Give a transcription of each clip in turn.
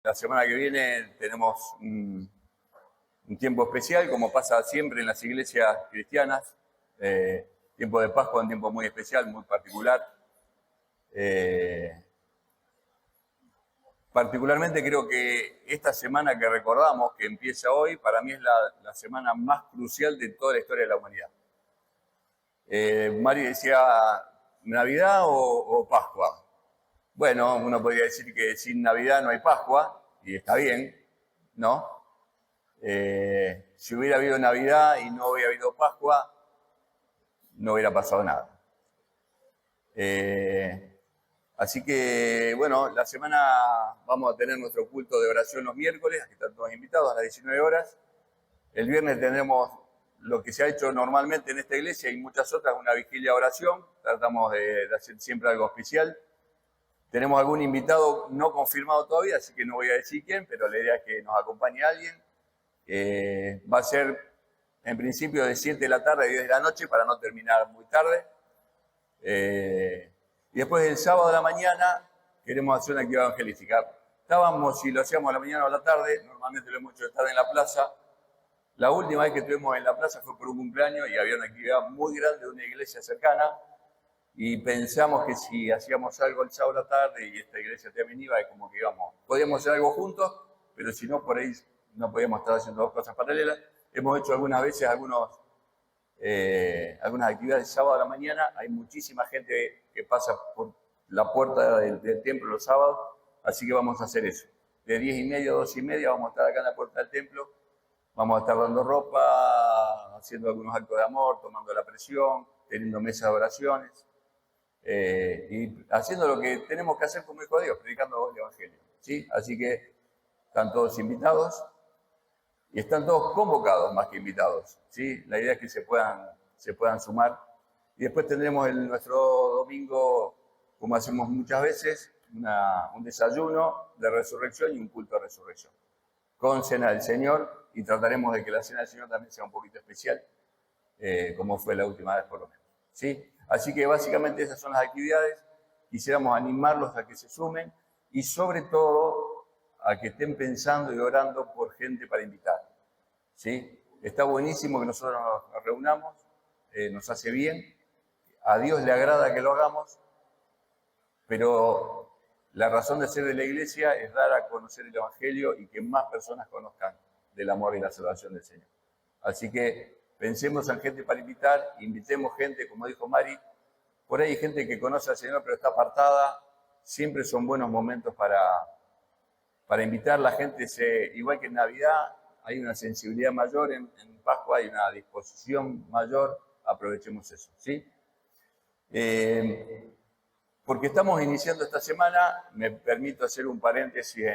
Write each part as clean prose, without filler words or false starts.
La semana que viene tenemos un tiempo especial, como pasa siempre en las iglesias cristianas. Tiempo de Pascua, un tiempo muy especial, muy particular. Particularmente creo que esta semana que recordamos, que empieza hoy, para mí es la semana más crucial de toda la historia de la humanidad. Mari decía, ¿Navidad o Pascua? Bueno, uno podría decir que sin Navidad no hay Pascua, y está bien, ¿no? Si hubiera habido Navidad y no hubiera habido Pascua, no hubiera pasado nada. Así que, bueno, la semana vamos a tener nuestro culto de oración los miércoles, aquí están todos invitados a las 19 horas. El viernes tendremos lo que se ha hecho normalmente en esta iglesia y muchas otras, una vigilia de oración. Tratamos de hacer siempre algo especial. Tenemos algún invitado no confirmado todavía, así que no voy a decir quién, pero la idea es que nos acompañe alguien. Va a ser en principio de 7 de la tarde a 10 de la noche para no terminar muy tarde. Y después el sábado de la mañana queremos hacer una actividad evangelística. Estábamos, si lo hacíamos a la mañana o a la tarde, normalmente lo hemos hecho estar en la plaza. La última vez que estuvimos en la plaza fue por un cumpleaños y había una actividad muy grande de una iglesia cercana. Y pensamos que si hacíamos algo el sábado a la tarde y esta iglesia también iba, es como que íbamos, podíamos hacer algo juntos, pero si no, por ahí no podíamos estar haciendo dos cosas paralelas. Hemos hecho algunas veces algunas actividades el sábado a la mañana. Hay muchísima gente que pasa por la puerta del templo los sábados, así que vamos a hacer eso. De 10:30 a 12:30 vamos a estar acá en la puerta del templo, vamos a estar dando ropa, haciendo algunos actos de amor, tomando la presión, teniendo mesas de oraciones. Y haciendo lo que tenemos que hacer como hijo de Dios, predicando el Evangelio, ¿sí? Así que están todos invitados y están todos convocados más que invitados, ¿sí? La idea es que se puedan sumar. Y después tendremos nuestro domingo, como hacemos muchas veces, un desayuno de resurrección y un culto de resurrección, con cena del Señor, y trataremos de que la cena del Señor también sea un poquito especial, como fue la última vez por lo menos, ¿sí? Así que básicamente esas son las actividades. Quisiéramos animarlos a que se sumen y sobre todo a que estén pensando y orando por gente para invitar, ¿sí? Está buenísimo que nosotros nos reunamos, nos hace bien, a Dios le agrada que lo hagamos, pero la razón de ser de la iglesia es dar a conocer el Evangelio y que más personas conozcan del amor y la salvación del Señor. Así que pensemos en gente para invitar, invitemos gente, como dijo Mari. Por ahí hay gente que conoce al Señor pero está apartada. Siempre son buenos momentos para invitar. La gente, igual que en Navidad, hay una sensibilidad mayor, en Pascua hay una disposición mayor. Aprovechemos eso, ¿sí? Porque estamos iniciando esta semana, me permito hacer un paréntesis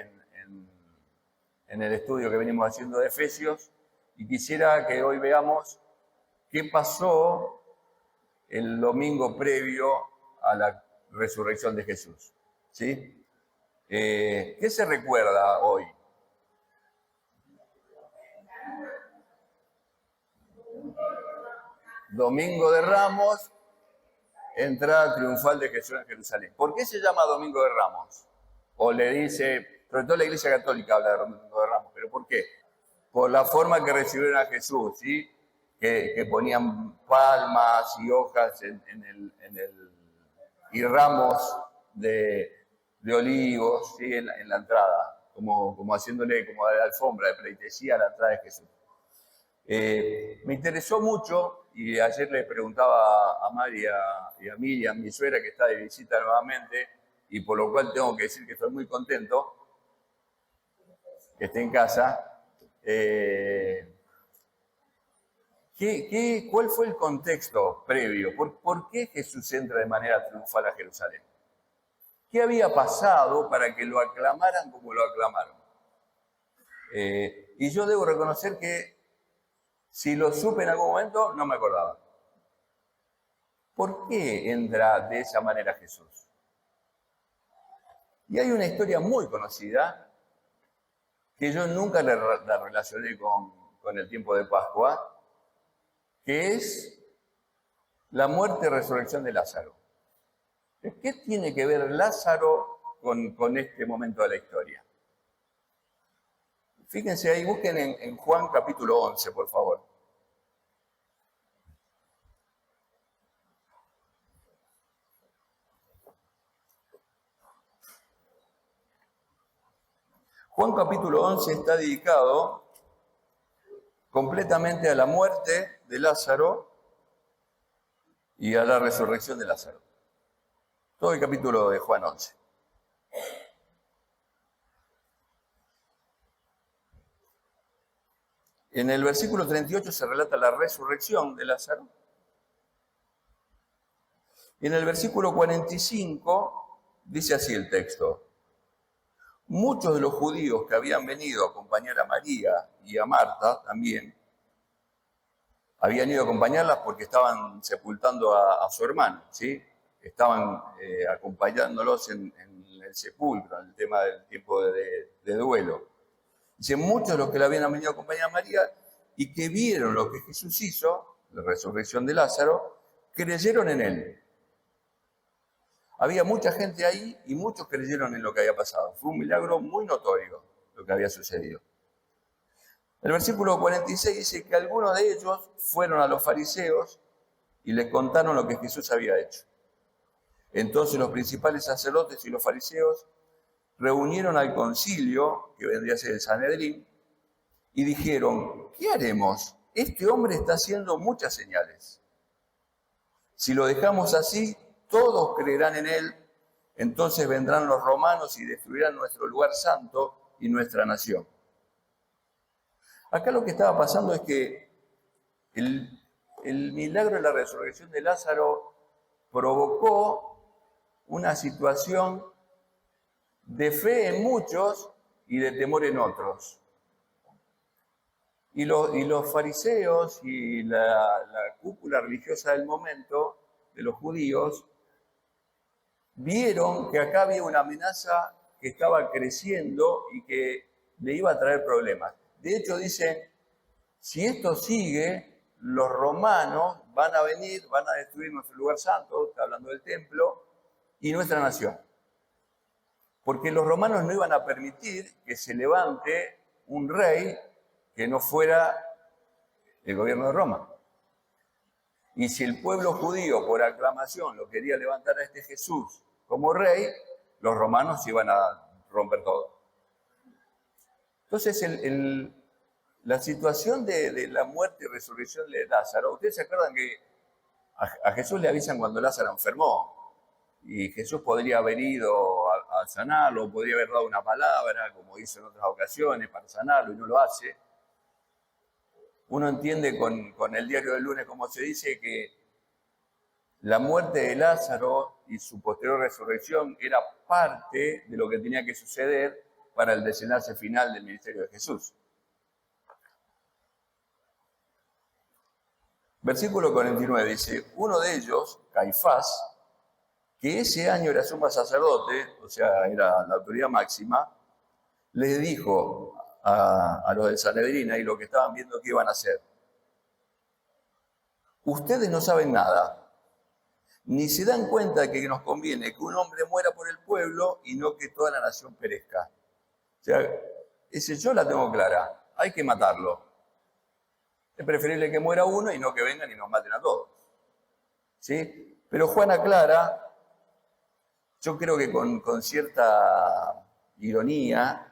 en el estudio que venimos haciendo de Efesios, y quisiera que hoy veamos qué pasó el domingo previo a la resurrección de Jesús, ¿sí? ¿Qué se recuerda hoy? Domingo de Ramos, entrada triunfal de Jesús en Jerusalén. ¿Por qué se llama Domingo de Ramos? O le dice, sobre todo la Iglesia Católica habla de Domingo de Ramos, ¿pero por qué? Por la forma que recibieron a Jesús, ¿sí? Que ponían palmas y hojas y ramos de olivos, ¿sí? en la entrada, como haciéndole como de alfombra, de pleitesía a la entrada de Jesús. Me interesó mucho, y ayer le preguntaba a Mari y a Miriam, mi suegra, que está de visita nuevamente, y por lo cual tengo que decir que estoy muy contento que esté en casa. ¿Cuál fue el contexto previo? ¿Por qué Jesús entra de manera triunfal a Jerusalén? ¿Qué había pasado para que lo aclamaran como lo aclamaron? Y yo debo reconocer que si lo supe en algún momento, no me acordaba. ¿Por qué entra de esa manera Jesús? Y hay una historia muy conocida que yo nunca la relacioné con el tiempo de Pascua, que es la muerte y resurrección de Lázaro. ¿Qué tiene que ver Lázaro con este momento de la historia? Fíjense ahí, busquen en Juan capítulo 11, por favor. Juan capítulo 11 está dedicado completamente a la muerte de Lázaro y a la resurrección de Lázaro. Todo el capítulo de Juan 11. En el versículo 38 se relata la resurrección de Lázaro. Y en el versículo 45 dice así el texto: muchos de los judíos que habían venido a acompañar a María y a Marta también, habían ido a acompañarlas porque estaban sepultando a su hermano, ¿sí? Estaban acompañándolos en el sepulcro, en el tema del tiempo de duelo. Dice, muchos de los que le habían venido a acompañar a María y que vieron lo que Jesús hizo, la resurrección de Lázaro, creyeron en él. Había mucha gente ahí y muchos creyeron en lo que había pasado. Fue un milagro muy notorio lo que había sucedido. El versículo 46 dice que algunos de ellos fueron a los fariseos y les contaron lo que Jesús había hecho. Entonces los principales sacerdotes y los fariseos reunieron al concilio, que vendría a ser el Sanedrín, y dijeron, ¿qué haremos? Este hombre está haciendo muchas señales. Si lo dejamos así, todos creerán en él, entonces vendrán los romanos y destruirán nuestro lugar santo y nuestra nación. Acá lo que estaba pasando es que el milagro de la resurrección de Lázaro provocó una situación de fe en muchos y de temor en otros. Y los fariseos y la cúpula religiosa del momento de los judíos vieron que acá había una amenaza que estaba creciendo y que le iba a traer problemas. De hecho, dicen, si esto sigue, los romanos van a venir, van a destruir nuestro lugar santo, está hablando del templo, y nuestra nación. Porque los romanos no iban a permitir que se levante un rey que no fuera el gobierno de Roma. Y si el pueblo judío, por aclamación, lo quería levantar a este Jesús como rey, los romanos iban a romper todo. Entonces, la situación de la muerte y resurrección de Lázaro, ustedes se acuerdan que a Jesús le avisan cuando Lázaro enfermó, y Jesús podría haber ido a sanarlo, podría haber dado una palabra, como hizo en otras ocasiones, para sanarlo, y no lo hace. Uno entiende con el diario del lunes, como se dice, que la muerte de Lázaro y su posterior resurrección era parte de lo que tenía que suceder para el desenlace final del ministerio de Jesús. Versículo 49 dice, uno de ellos, Caifás, que ese año era sumo sacerdote, o sea, era la autoridad máxima, les dijo a los del Sanedrín y lo que estaban viendo que iban a hacer, ustedes no saben nada, ni se dan cuenta de que nos conviene que un hombre muera por el pueblo y no que toda la nación perezca. O sea, ese yo la tengo clara, hay que matarlo. Es preferible que muera uno y no que vengan y nos maten a todos. ¿Sí? Pero Juan aclara, yo creo que con cierta ironía,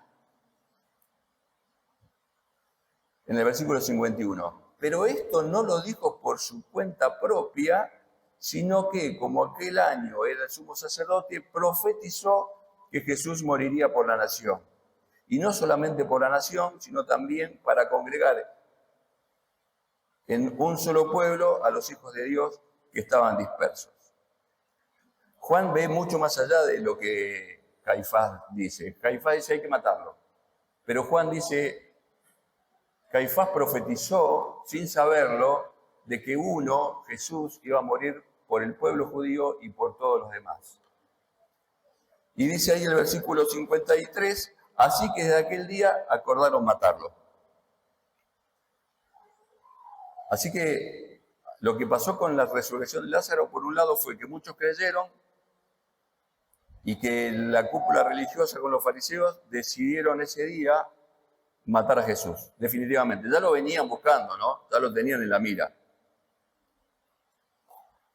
en el versículo 51, pero esto no lo dijo por su cuenta propia, sino que, como aquel año era el sumo sacerdote, profetizó que Jesús moriría por la nación. Y no solamente por la nación, sino también para congregar en un solo pueblo a los hijos de Dios que estaban dispersos. Juan ve mucho más allá de lo que Caifás dice. Caifás dice hay que matarlo. Pero Juan dice, Caifás profetizó sin saberlo de que uno, Jesús, iba a morir por el pueblo judío y por todos los demás. Y dice ahí el versículo 53, así que desde aquel día acordaron matarlo. Así que lo que pasó con la resurrección de Lázaro, por un lado, fue que muchos creyeron y que la cúpula religiosa con los fariseos decidieron ese día matar a Jesús, definitivamente. Ya lo venían buscando, ¿no? Ya lo tenían en la mira.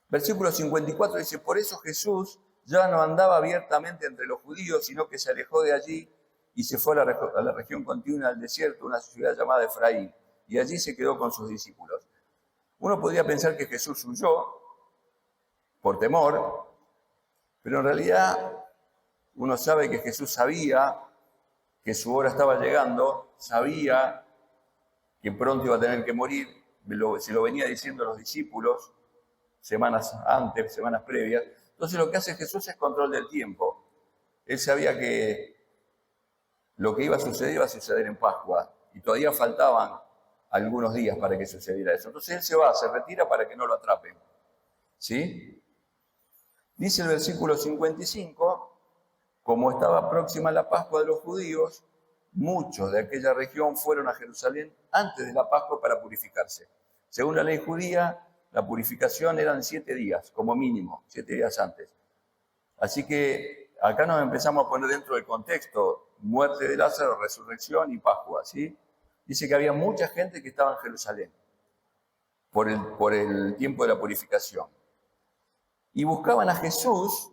Versículo 54 dice, por eso Jesús ya no andaba abiertamente entre los judíos, sino que se alejó de allí y se fue a la región contigua al desierto, una ciudad llamada Efraín, y allí se quedó con sus discípulos. Uno podría pensar que Jesús huyó por temor, pero en realidad uno sabe que Jesús sabía que su hora estaba llegando, sabía que pronto iba a tener que morir, se lo venía diciendo a los discípulos semanas antes, semanas previas. Entonces lo que hace Jesús es control del tiempo. Él sabía que lo que iba a suceder en Pascua, y todavía faltaban algunos días para que sucediera eso. Entonces él se retira para que no lo atrapen. ¿Sí? Dice el versículo 55, como estaba próxima la Pascua de los judíos, muchos de aquella región fueron a Jerusalén antes de la Pascua para purificarse. Según la ley judía, la purificación eran 7 días, como mínimo, 7 días antes. Así que acá nos empezamos a poner dentro del contexto, muerte de Lázaro, resurrección y Pascua, ¿sí? Dice que había mucha gente que estaba en Jerusalén por el tiempo de la purificación. Y buscaban a Jesús,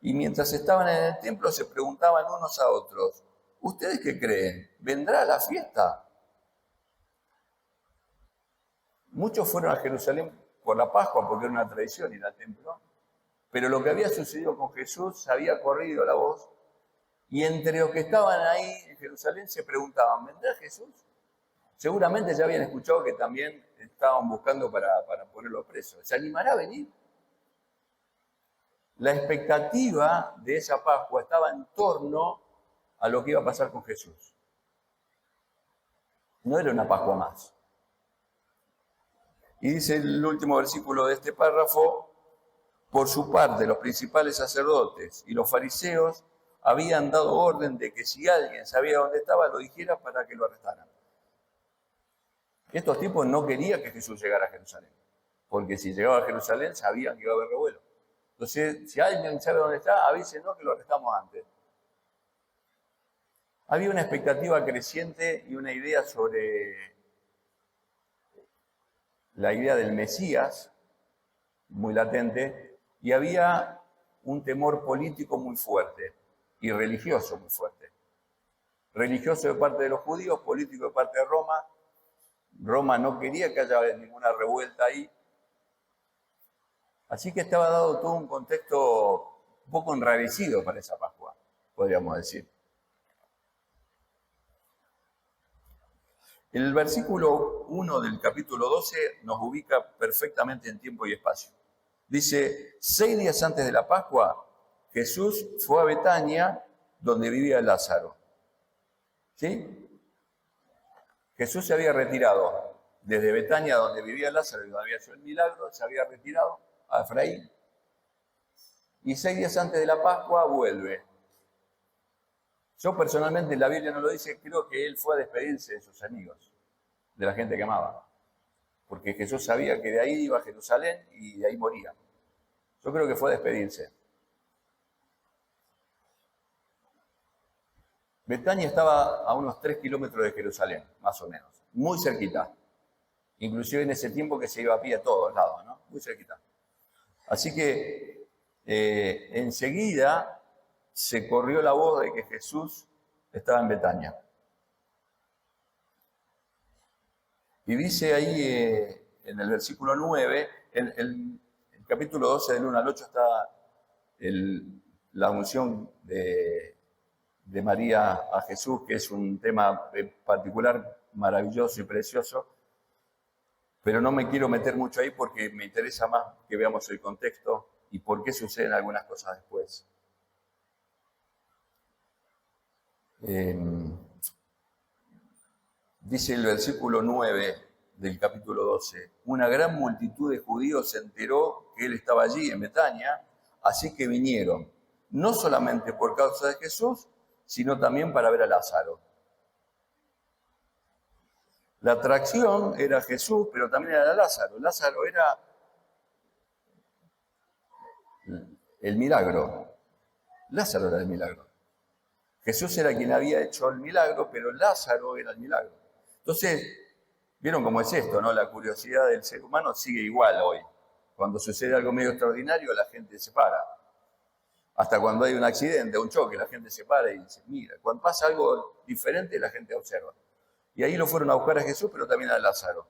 y mientras estaban en el templo se preguntaban unos a otros, ¿ustedes qué creen? ¿Vendrá la fiesta? Muchos fueron a Jerusalén por la Pascua, porque era una tradición ir al templo, pero lo que había sucedido con Jesús se había corrido la voz, y entre los que estaban ahí en Jerusalén se preguntaban, ¿vendrá Jesús? Seguramente ya habían escuchado que también estaban buscando para ponerlo preso. ¿Se animará a venir? La expectativa de esa Pascua estaba en torno a lo que iba a pasar con Jesús. No era una Pascua más. Y dice el último versículo de este párrafo, por su parte, los principales sacerdotes y los fariseos habían dado orden de que si alguien sabía dónde estaba, lo dijera para que lo arrestaran. Estos tipos no querían que Jesús llegara a Jerusalén, porque si llegaba a Jerusalén sabían que iba a haber revuelo. Entonces, si alguien sabe dónde está, avísenos que lo arrestamos antes. Había una expectativa creciente y una idea sobre la idea del Mesías, muy latente, y había un temor político muy fuerte y religioso muy fuerte. Religioso de parte de los judíos, político de parte de Roma. Roma no quería que haya ninguna revuelta ahí. Así que estaba dado todo un contexto un poco enrarecido para esa Pascua, podríamos decir. El versículo 1 del capítulo 12 nos ubica perfectamente en tiempo y espacio. Dice, 6 días antes de la Pascua, Jesús fue a Betania, donde vivía Lázaro. ¿Sí? Jesús se había retirado desde Betania, donde vivía Lázaro y donde había hecho el milagro, se había retirado a Efraín. Y 6 días antes de la Pascua vuelve. Yo personalmente, la Biblia no lo dice, creo que él fue a despedirse de sus amigos, de la gente que amaba. Porque Jesús sabía que de ahí iba a Jerusalén y de ahí moría. Yo creo que fue a despedirse. Betania estaba a unos 3 kilómetros de Jerusalén, más o menos, muy cerquita. Inclusive en ese tiempo que se iba a pie a todos lados, ¿no? Muy cerquita. Así que enseguida se corrió la voz de que Jesús estaba en Betania. Y dice ahí en el versículo 9, el capítulo 12 del 1 al 8 está la unción de María a Jesús, que es un tema particular, maravilloso y precioso, pero no me quiero meter mucho ahí porque me interesa más que veamos el contexto y por qué suceden algunas cosas después. Dice el versículo 9 del capítulo 12, una gran multitud de judíos se enteró que él estaba allí en Betania, así que vinieron, no solamente por causa de Jesús, sino también para ver a Lázaro. La atracción era Jesús, pero también era Lázaro. Lázaro era el milagro. Lázaro era el milagro. Jesús era quien había hecho el milagro, pero Lázaro era el milagro. Entonces, ¿vieron cómo es esto, no? La curiosidad del ser humano sigue igual hoy. Cuando sucede algo medio extraordinario, la gente se para. Hasta cuando hay un accidente, un choque, la gente se para y dice, mira, cuando pasa algo diferente, la gente observa. Y ahí lo fueron a buscar a Jesús, pero también a Lázaro.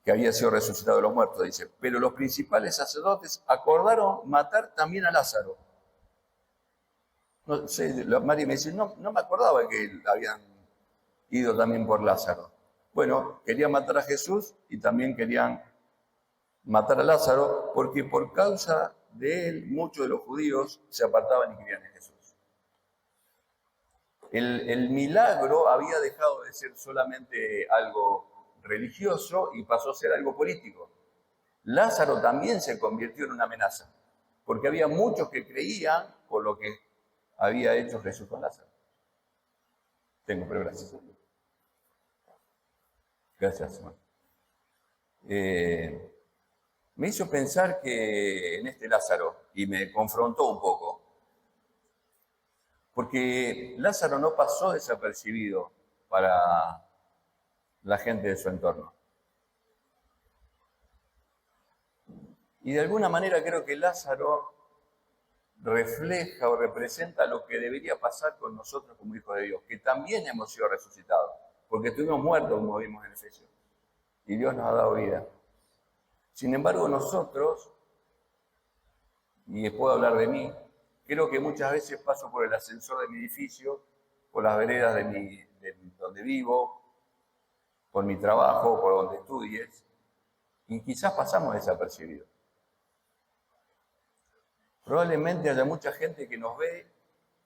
Que había sido resucitado de los muertos, dice. Pero los principales sacerdotes acordaron matar también a Lázaro. No sé, Mari me dice, no me acordaba que habían ido también por Lázaro. Bueno, querían matar a Jesús y también querían matar a Lázaro, porque por causa de él muchos de los judíos se apartaban y creían en Jesús. El milagro había dejado de ser solamente algo religioso y pasó a ser algo político. Lázaro también se convirtió en una amenaza, porque había muchos que creían por lo que había hecho Jesús con Lázaro. Pero gracias. Gracias, hermano. Me hizo pensar que en este Lázaro, y me confrontó un poco, porque Lázaro no pasó desapercibido para la gente de su entorno. Y de alguna manera creo que Lázaro refleja o representa lo que debería pasar con nosotros como hijos de Dios, que también hemos sido resucitados, porque estuvimos muertos, como vimos en Efesios, y Dios nos ha dado vida. Sin embargo, nosotros, y puedo hablar de mí, creo que muchas veces paso por el ascensor de mi edificio, por las veredas de donde vivo, por mi trabajo, por donde estudies, y quizás pasamos desapercibidos. Probablemente haya mucha gente que nos ve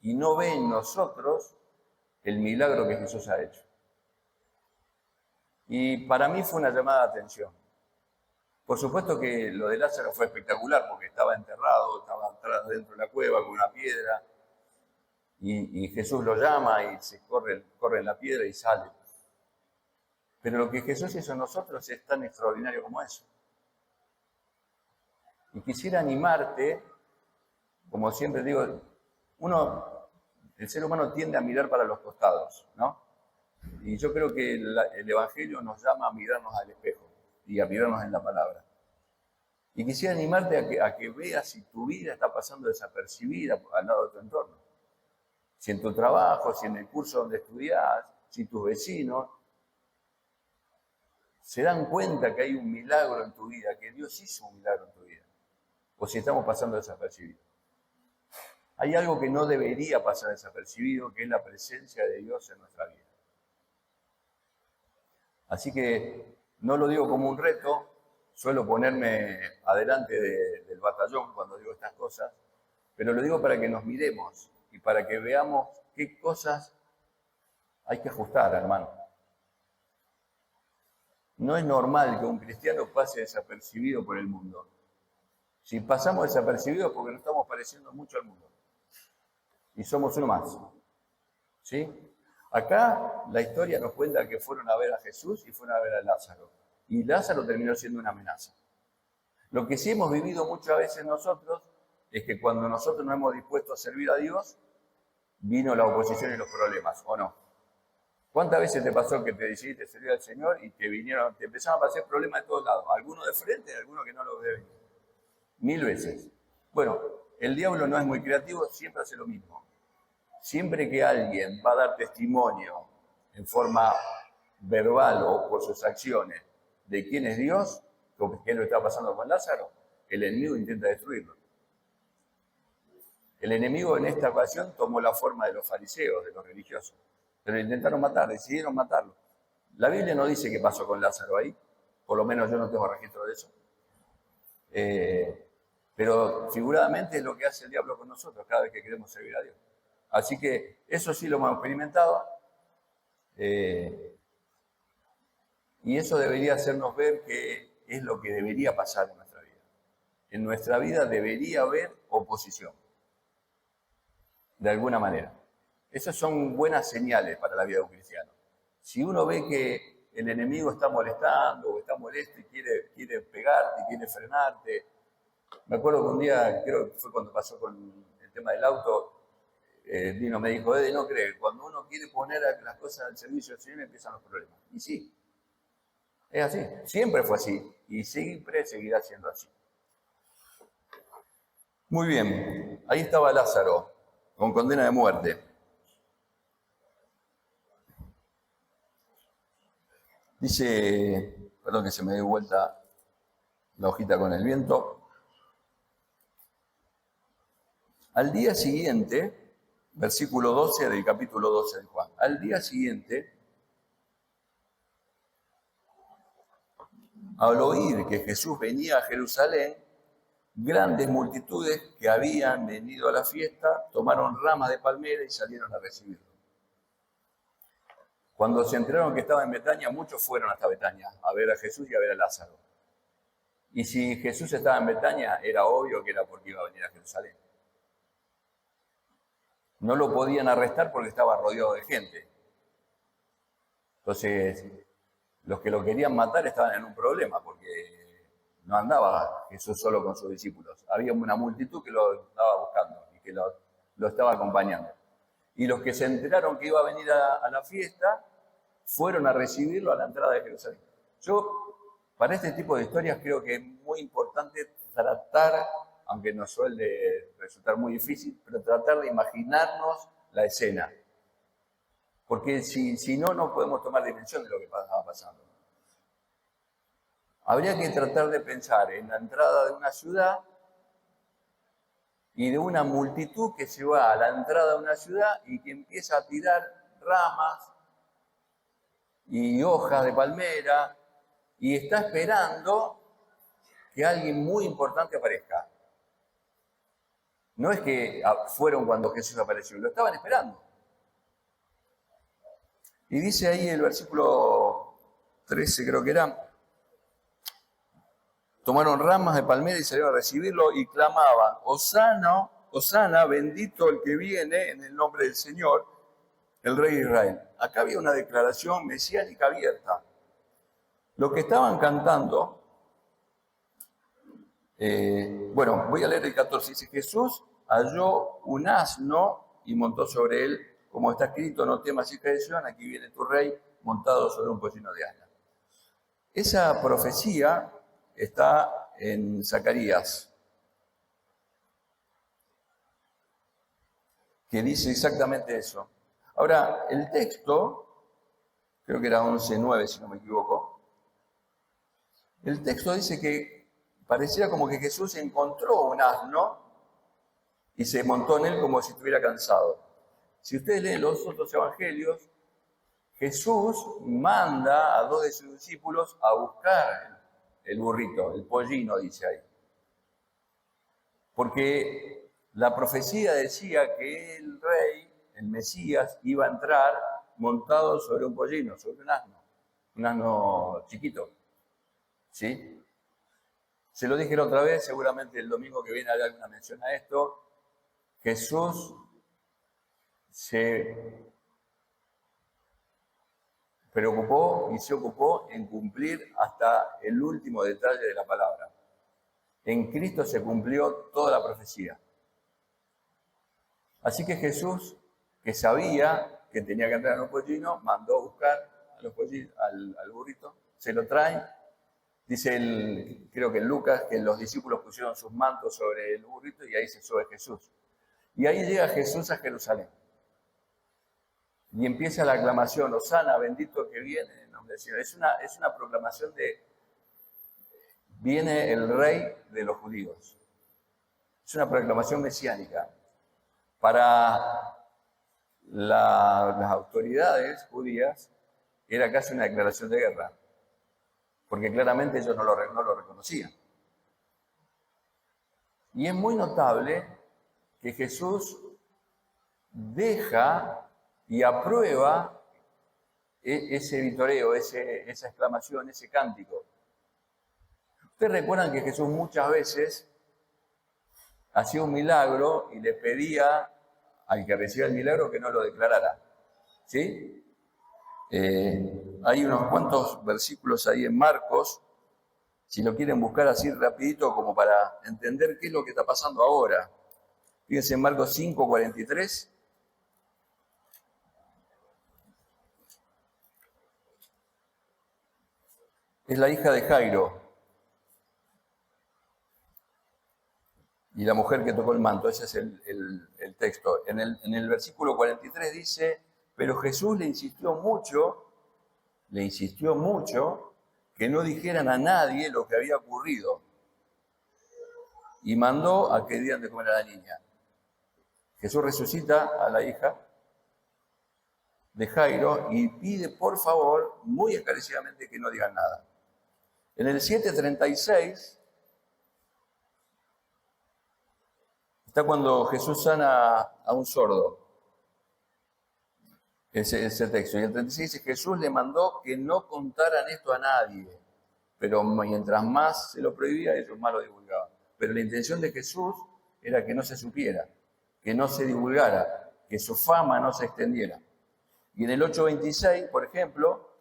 y no ve en nosotros el milagro que Jesús ha hecho. Y para mí fue una llamada de atención. Por supuesto que lo de Lázaro fue espectacular porque estaba enterrado, estaba atrás dentro de la cueva con una piedra y Jesús lo llama y se corre en la piedra y sale. Pero lo que Jesús hizo en nosotros es tan extraordinario como eso. Y quisiera animarte, como siempre digo, el ser humano tiende a mirar para los costados, ¿no? Y yo creo que el Evangelio nos llama a mirarnos al espejo y a mirarnos en la palabra. Y quisiera animarte a que veas si tu vida está pasando desapercibida al lado de tu entorno. Si en tu trabajo, si en el curso donde estudias, si tus vecinos se dan cuenta que hay un milagro en tu vida, que Dios hizo un milagro en tu vida, o si estamos pasando desapercibidos. Hay algo que no debería pasar desapercibido, que es la presencia de Dios en nuestra vida. Así que no lo digo como un reto, suelo ponerme adelante del batallón cuando digo estas cosas, pero lo digo para que nos miremos y para que veamos qué cosas hay que ajustar, hermano. No es normal que un cristiano pase desapercibido por el mundo. Si pasamos desapercibidos porque nos estamos pareciendo mucho al mundo. Y somos uno más. ¿Sí? Acá la historia nos cuenta que fueron a ver a Jesús y fueron a ver a Lázaro. Y Lázaro terminó siendo una amenaza. Lo que sí hemos vivido muchas veces nosotros es que cuando nosotros nos hemos dispuesto a servir a Dios, vino la oposición y los problemas, ¿o no? ¿Cuántas veces te pasó que te decidiste servir al Señor y te empezaron a pasar problemas de todos lados? Algunos de frente y algunos que no lo ven. 1000 veces. Bueno, el diablo no es muy creativo, siempre hace lo mismo. Siempre que alguien va a dar testimonio en forma verbal o por sus acciones de quién es Dios, como que lo está pasando con Lázaro, el enemigo intenta destruirlo. El enemigo en esta ocasión tomó la forma de los fariseos, de los religiosos. Pero lo intentaron matar, decidieron matarlo. La Biblia no dice qué pasó con Lázaro ahí, por lo menos yo no tengo registro de eso. Pero figuradamente es lo que hace el diablo con nosotros cada vez que queremos servir a Dios. Así que eso sí lo hemos experimentado. Y eso debería hacernos ver qué es lo que debería pasar en nuestra vida. En nuestra vida debería haber oposición, de alguna manera. Esas son buenas señales para la vida de un cristiano. Si uno ve que el enemigo está molestando o está molesto y quiere pegarte, quiere frenarte, Me acuerdo que un día, creo que fue cuando pasó con el tema del auto, Dino me dijo, no creer, cuando uno quiere poner las cosas al servicio del Señor empiezan los problemas. Y sí, es así, siempre fue así y siempre seguirá siendo así. Muy bien, ahí estaba Lázaro, con condena de muerte. Dice, perdón que se me dio vuelta la hojita con el viento. Al día siguiente, versículo 12 del capítulo 12 de Juan, al día siguiente, al oír que Jesús venía a Jerusalén, grandes multitudes que habían venido a la fiesta tomaron ramas de palmera y salieron a recibirlo. Cuando se enteraron que estaba en Betania, muchos fueron hasta Betania a ver a Jesús y a ver a Lázaro. Y si Jesús estaba en Betania, era obvio que era porque iba a venir a Jerusalén. No lo podían arrestar porque estaba rodeado de gente. Entonces, los que lo querían matar estaban en un problema, porque no andaba Jesús solo con sus discípulos. Había una multitud que lo estaba buscando y que lo estaba acompañando. Y los que se enteraron que iba a venir a la fiesta, fueron a recibirlo a la entrada de Jerusalén. Yo, para este tipo de historias, creo que es muy importante tratar, aunque nos suele resultar muy difícil, pero tratar de imaginarnos la escena. Porque si no, no podemos tomar dimensión de lo que estaba pasando. Habría que tratar de pensar en la entrada de una ciudad y de una multitud que se va a la entrada de una ciudad y que empieza a tirar ramas y hojas de palmera y está esperando que alguien muy importante aparezca. No es que fueron cuando Jesús apareció, lo estaban esperando. Y dice ahí el versículo 13, creo que era, tomaron ramas de palmera y salieron a recibirlo y clamaban, Hosana, Hosana, bendito el que viene en el nombre del Señor, el Rey de Israel. Acá había una declaración mesiánica abierta. Lo que estaban cantando, bueno, voy a leer el 14, dice, Jesús halló un asno y montó sobre él, como está escrito, no temas hija de Sión, aquí viene tu rey montado sobre un pollino de asna. Esa profecía está en Zacarías, que dice exactamente eso. Ahora, el texto, creo que era 11:9 si no me equivoco, el texto dice que parecía como que Jesús encontró un asno y se montó en él como si estuviera cansado. Si ustedes leen los otros evangelios, Jesús manda a 2 de sus discípulos a buscar el burrito, el pollino, dice ahí. Porque la profecía decía que el rey, el Mesías, iba a entrar montado sobre un pollino, sobre un asno chiquito. ¿Sí? Se lo dije la otra vez, seguramente el domingo que viene haré alguna mención a esto. Jesús se preocupó y se ocupó en cumplir hasta el último detalle de la palabra. En Cristo se cumplió toda la profecía. Así que Jesús, que sabía que tenía que entrar en un pollino, mandó a buscar al burrito, se lo traen. Dice, creo que en Lucas, que los discípulos pusieron sus mantos sobre el burrito y ahí se sube Jesús. Y ahí llega Jesús a Jerusalén. Y empieza la aclamación, Hosana, bendito que viene en el nombre del Señor. Es una proclamación de, viene el rey de los judíos. Es una proclamación mesiánica. Para las autoridades judías era casi una declaración de guerra, porque claramente ellos no lo reconocían. Y es muy notable que Jesús deja y aprueba ese vitoreo, esa exclamación, ese cántico. Ustedes recuerdan que Jesús muchas veces hacía un milagro y le pedía al que recibía el milagro que no lo declarara. ¿Sí? Hay unos cuantos versículos ahí en Marcos Si lo quieren buscar así rapidito como para entender qué es lo que está pasando ahora. Fíjense en Marcos 5:43. Es la hija de Jairo y la mujer que tocó el manto. Ese es el texto. En el versículo 43 dice, pero Jesús le insistió mucho que no dijeran a nadie lo que había ocurrido y mandó a que dieran de comer a la niña. Jesús resucita a la hija de Jairo y pide por favor, muy encarecidamente, que no digan nada. En el 7:36 está cuando Jesús sana a un sordo. Ese texto. Y el 36 dice, Jesús le mandó que no contaran esto a nadie, pero mientras más se lo prohibía, ellos más lo divulgaban. Pero la intención de Jesús era que no se supiera, que no se divulgara, que su fama no se extendiera. Y en el 8:26, por ejemplo,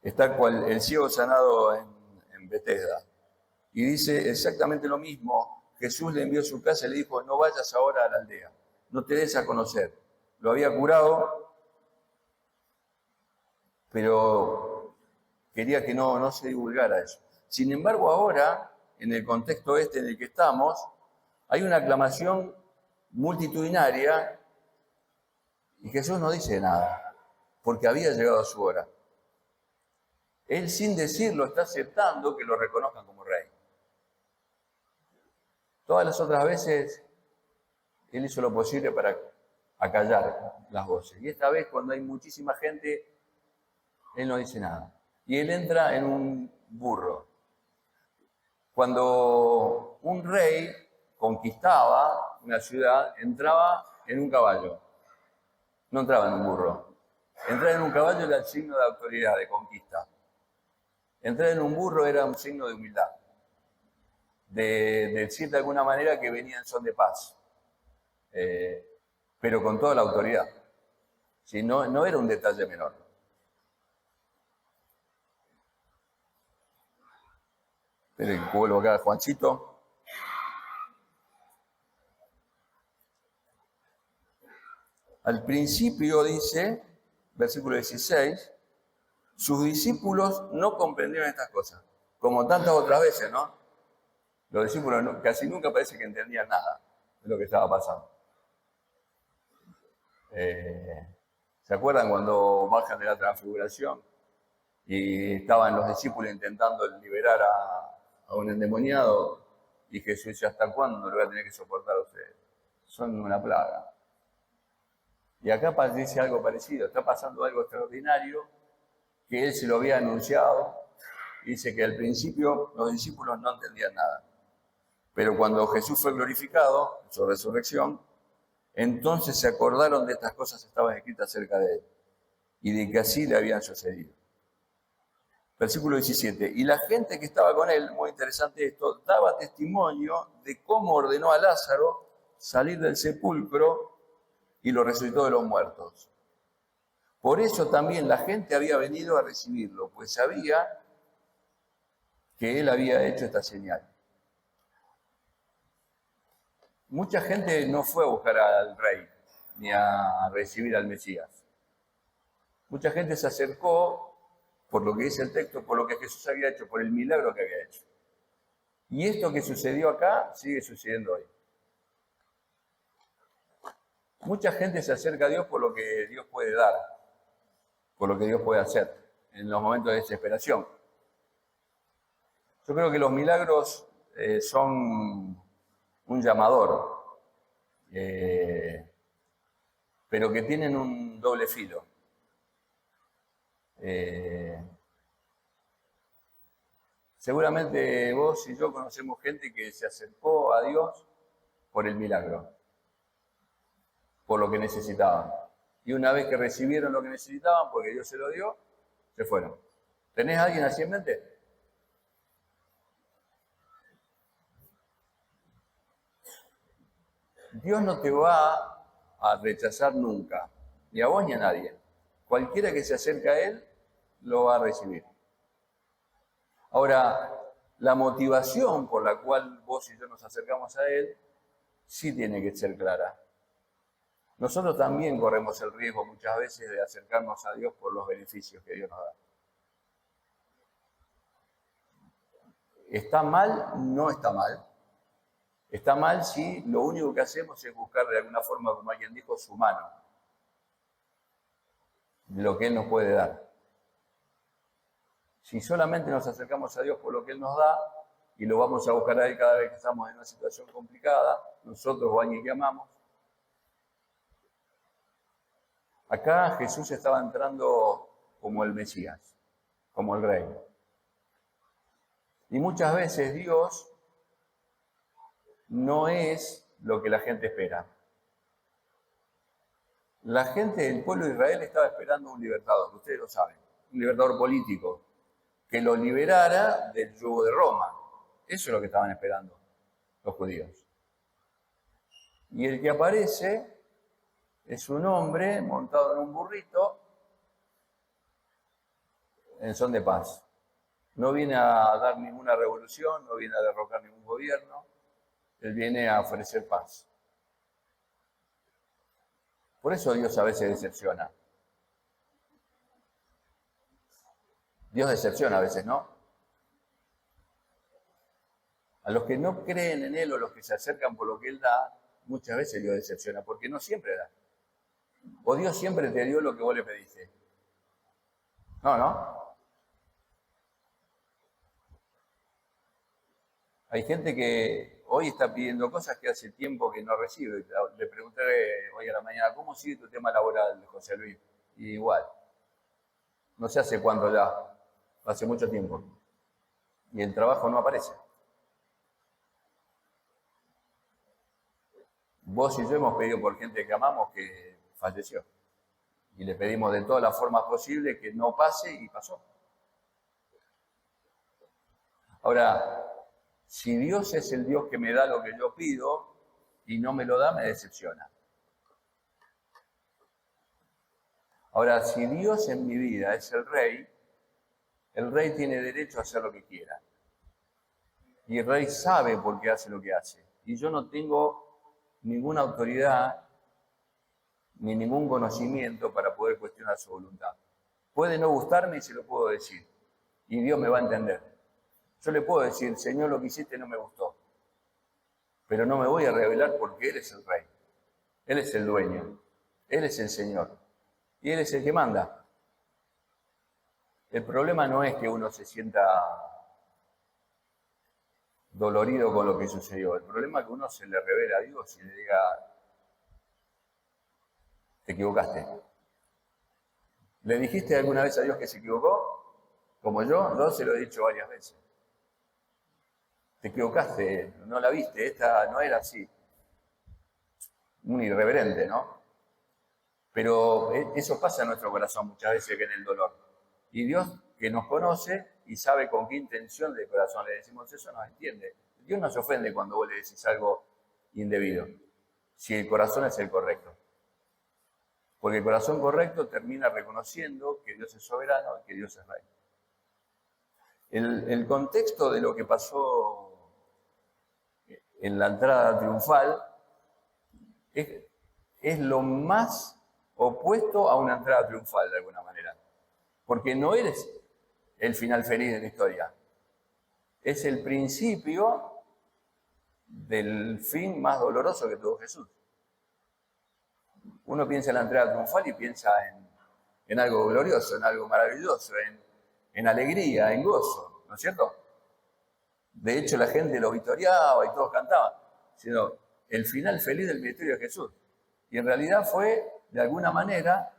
está el ciego sanado en Betesda. Y dice exactamente lo mismo. Jesús le envió a su casa y le dijo, no vayas ahora a la aldea, no te des a conocer. Lo había curado, pero quería que no se divulgara eso. Sin embargo, ahora, en el contexto en el que estamos, hay una aclamación multitudinaria y Jesús no dice nada, porque había llegado su hora. Él, sin decirlo, está aceptando que lo reconozcan como rey. Todas las otras veces, él hizo lo posible para acallar las voces. Y esta vez, cuando hay muchísima gente, él no dice nada. Y él entra en un burro. Cuando un rey conquistaba una ciudad, entraba en un caballo. No entraba en un burro. Entrar en un caballo era el signo de autoridad, de conquista. Entrar en un burro era un signo de humildad. De decir de alguna manera que venía en son de paz. Pero con toda la autoridad. ¿Sí? No era un detalle menor. Esperen, vuelvo acá a Juancito. Al principio dice, versículo 16, sus discípulos no comprendieron estas cosas, como tantas otras veces, ¿no? Los discípulos casi nunca parece que entendían nada de lo que estaba pasando. ¿Se acuerdan cuando bajan de la transfiguración y estaban los discípulos intentando liberar a un endemoniado y Jesús dice, ¿hasta cuándo lo voy a tener que soportar a ustedes? Son una plaga. Y acá dice algo parecido, está pasando algo extraordinario que él se lo había anunciado. Dice que al principio los discípulos no entendían nada. Pero cuando Jesús fue glorificado, en su resurrección, entonces se acordaron de estas cosas que estaban escritas acerca de él y de que así le habían sucedido. Versículo 17. Y la gente que estaba con él, muy interesante esto, daba testimonio de cómo ordenó a Lázaro salir del sepulcro y lo resucitó de los muertos. Por eso también la gente había venido a recibirlo, pues sabía que él había hecho esta señal. Mucha gente no fue a buscar al rey ni a recibir al Mesías. Mucha gente se acercó, por lo que dice el texto, por lo que Jesús había hecho, por el milagro que había hecho. Y esto que sucedió acá sigue sucediendo hoy. Mucha gente se acerca a Dios por lo que Dios puede dar, por lo que Dios puede hacer en los momentos de desesperación. Yo creo que los milagros son un llamador, pero que tienen un doble filo. Seguramente vos y yo conocemos gente que se acercó a Dios por el milagro, por lo que necesitaban. Y una vez que recibieron lo que necesitaban, porque Dios se lo dio, se fueron. ¿Tenés a alguien así en mente? Dios no te va a rechazar nunca, ni a vos ni a nadie. Cualquiera que se acerque a Él, lo va a recibir. Ahora, la motivación por la cual vos y yo nos acercamos a Él sí tiene que ser clara. Nosotros también corremos el riesgo muchas veces de acercarnos a Dios por los beneficios que Dios nos da. ¿Está mal? No está mal. Está mal si lo único que hacemos es buscar de alguna forma, como alguien dijo, su mano, lo que Él nos puede dar. Si solamente nos acercamos a Dios por lo que Él nos da y lo vamos a buscar a Él cada vez que estamos en una situación complicada, nosotros o alguien que amamos, acá Jesús estaba entrando como el Mesías, como el Rey. Y muchas veces Dios no es lo que la gente espera. La gente del pueblo de Israel estaba esperando un libertador, ustedes lo saben, un libertador político, que lo liberara del yugo de Roma. Eso es lo que estaban esperando los judíos. Y el que aparece es un hombre montado en un burrito en son de paz. No viene a dar ninguna revolución, no viene a derrocar ningún gobierno, él viene a ofrecer paz. Por eso Dios a veces decepciona. Dios decepciona a veces, ¿no? A los que no creen en Él o los que se acercan por lo que Él da, muchas veces Dios decepciona, porque no siempre da. O Dios siempre te dio lo que vos le pediste. No. Hay gente que hoy está pidiendo cosas que hace tiempo que no recibe. Le pregunté hoy a la mañana, ¿cómo sigue tu tema laboral, José Luis? Y igual. No sé hace cuánto ya, hace mucho tiempo. Y el trabajo no aparece. Vos y yo hemos pedido por gente que amamos que falleció. Y le pedimos de todas las formas posibles que no pase y pasó. Ahora, si Dios es el Dios que me da lo que yo pido y no me lo da, me decepciona. Ahora, si Dios en mi vida es el rey tiene derecho a hacer lo que quiera. Y el rey sabe por qué hace lo que hace. Y yo no tengo ninguna autoridad ni ningún conocimiento para poder cuestionar su voluntad. Puede no gustarme y se lo puedo decir. Y Dios me va a entender. Yo le puedo decir, Señor, lo que hiciste no me gustó. Pero no me voy a rebelar porque Él es el rey. Él es el dueño. Él es el Señor. Y Él es el que manda. El problema no es que uno se sienta dolorido con lo que sucedió. El problema es que uno se le revela a Dios y le diga, te equivocaste. ¿Le dijiste alguna vez a Dios que se equivocó? Como yo se lo he dicho varias veces. Te equivocaste, no la viste, esta no era así. Un irreverente, ¿no? Pero eso pasa en nuestro corazón muchas veces que en el dolor. Y Dios, que nos conoce y sabe con qué intención de corazón le decimos eso, nos entiende. Dios no se ofende cuando vos le decís algo indebido, si el corazón es el correcto. Porque el corazón correcto termina reconociendo que Dios es soberano y que Dios es rey. El contexto de lo que pasó en la entrada triunfal es lo más opuesto a una entrada triunfal de alguna manera. Porque no eres el final feliz de la historia. Es el principio del fin más doloroso que tuvo Jesús. Uno piensa en la entrada triunfal y piensa en algo glorioso, en algo maravilloso, en alegría, en gozo, ¿no es cierto? De hecho, la gente lo victoriaba y todos cantaban, sino el final feliz del ministerio de Jesús. Y en realidad fue, de alguna manera,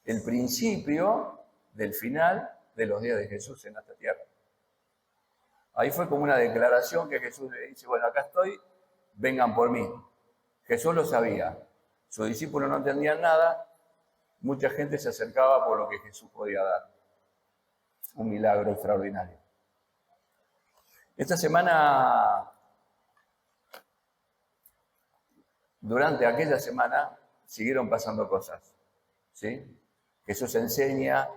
el principio del final de los días de Jesús en esta tierra. Ahí fue como una declaración que Jesús le dice, bueno, acá estoy, vengan por mí. Jesús lo sabía. Sus discípulos no entendían nada, mucha gente se acercaba por lo que Jesús podía dar. Un milagro extraordinario. Esta semana, durante aquella semana, siguieron pasando cosas, ¿sí? Jesús enseña,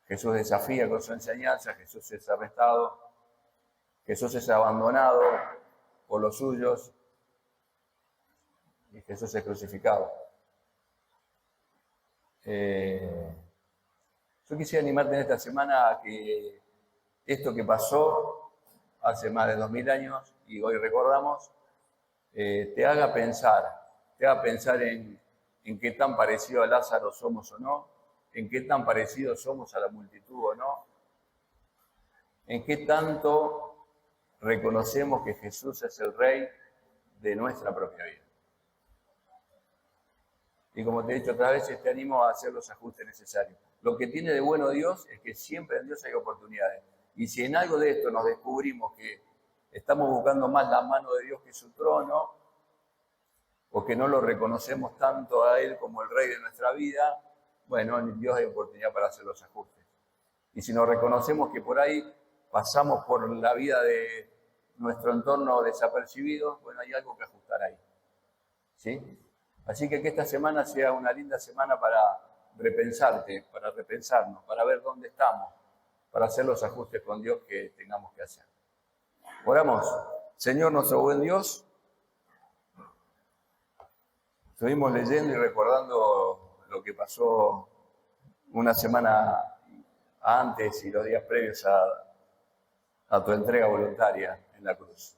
Jesús desafía con su enseñanza, Jesús es arrestado, Jesús es abandonado por los suyos y Jesús es crucificado. Yo quisiera animarte en esta semana a que esto que pasó hace más de 2000 años y hoy recordamos, te haga pensar en qué tan parecido a Lázaro somos o no, en qué tan parecidos somos a la multitud o no, en qué tanto reconocemos que Jesús es el Rey de nuestra propia vida. Y como te he dicho otras veces, te animo a hacer los ajustes necesarios. Lo que tiene de bueno Dios es que siempre en Dios hay oportunidades. Y si en algo de esto nos descubrimos que estamos buscando más la mano de Dios que su trono, o que no lo reconocemos tanto a Él como el Rey de nuestra vida, bueno, en Dios hay oportunidad para hacer los ajustes. Y si nos reconocemos que por ahí pasamos por la vida de nuestro entorno desapercibidos, bueno, hay algo que ajustar ahí. ¿Sí? Así que esta semana sea una linda semana para repensarte, para repensarnos, para ver dónde estamos, para hacer los ajustes con Dios que tengamos que hacer. Oramos. Señor, nuestro buen Dios, estuvimos leyendo y recordando lo que pasó una semana antes y los días previos a tu entrega voluntaria en la cruz.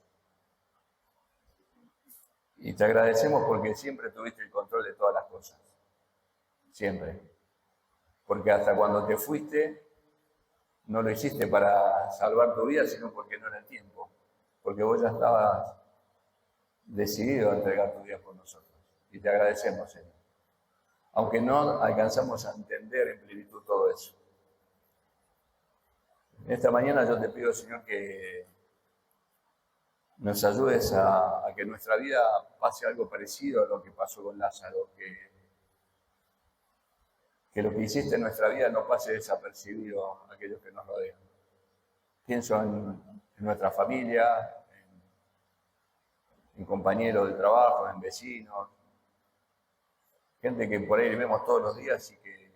Y te agradecemos porque siempre tuviste el control de todas las cosas. Siempre. Porque hasta cuando te fuiste, no lo hiciste para salvar tu vida, sino porque no era el tiempo. Porque vos ya estabas decidido a entregar tu vida por nosotros. Y te agradecemos, Señor. Aunque no alcanzamos a entender en plenitud todo eso. Esta mañana yo te pido, Señor, que nos ayudes a que en nuestra vida pase algo parecido a lo que pasó con Lázaro, que lo que hiciste en nuestra vida no pase desapercibido a aquellos que nos rodean. Pienso en nuestra familia, en compañeros de trabajo, en vecinos, gente que por ahí vemos todos los días y que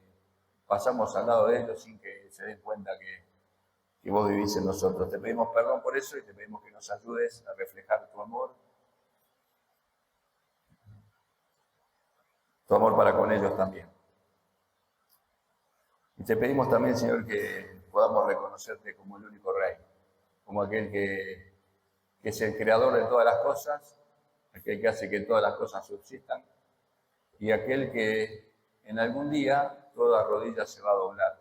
pasamos al lado de ellos sin que se den cuenta que vos vivís en nosotros. Te pedimos perdón por eso y te pedimos que nos ayudes a reflejar tu amor para con ellos también. Y te pedimos también, Señor, que podamos reconocerte como el único Rey, como aquel que es el creador de todas las cosas, aquel que hace que todas las cosas subsistan y aquel que en algún día toda rodilla se va a doblar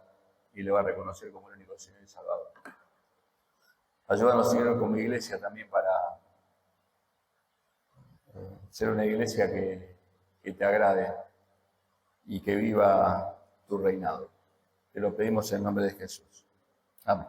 y le va a reconocer como el único Señor y Salvador. Ayúdanos, Señor, como iglesia también para ser una iglesia que te agrade y que viva tu reinado. Te lo pedimos en nombre de Jesús. Amén.